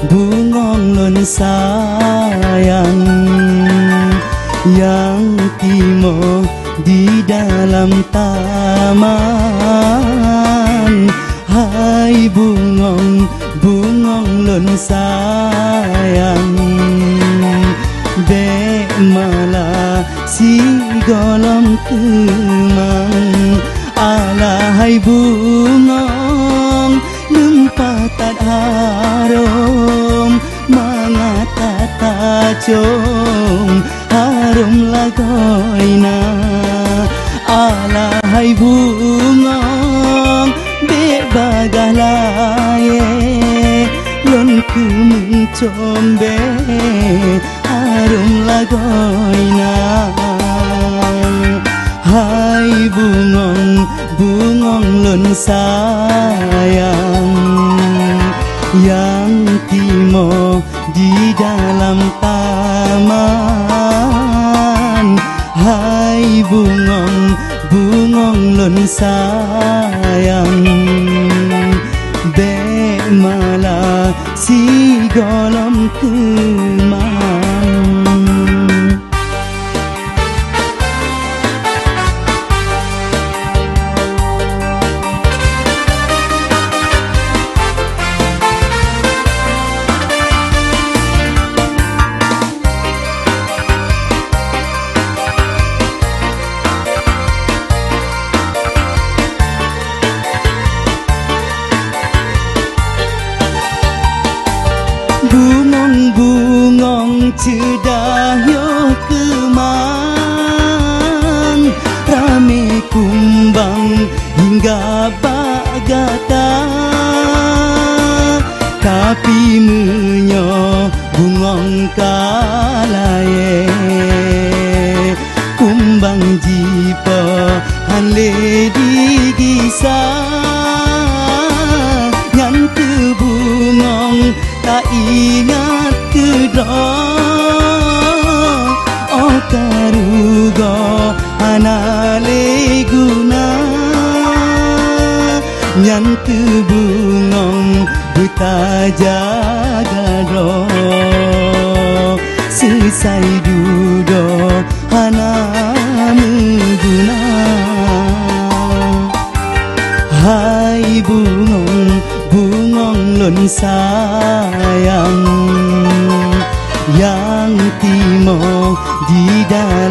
bungong lon sayang yang timo di dalam taman. Hai bungong lon sayang, be malah si golong kemang. Alahai bungong lumpatan harum mangata cung harum lagoina. Alahai bungong be bagalaye lon kumung combe harum lagoina. Hai bungong lon sayang yang timo di dalam taman. Hai bungong lon sayang, be malah si golong kemang. Bungong cedayo kemang, rame kumbang hingga bagata. Tapi menyo bungong kalaye kumbang jipo hanle digisa. Nyantu bungong tak ingat kedong, oh karugo anale guna. Nyantu bungong buta jaga do, selesai dudo hana mengguna. Hai bungong lon sayang yang timo di dalam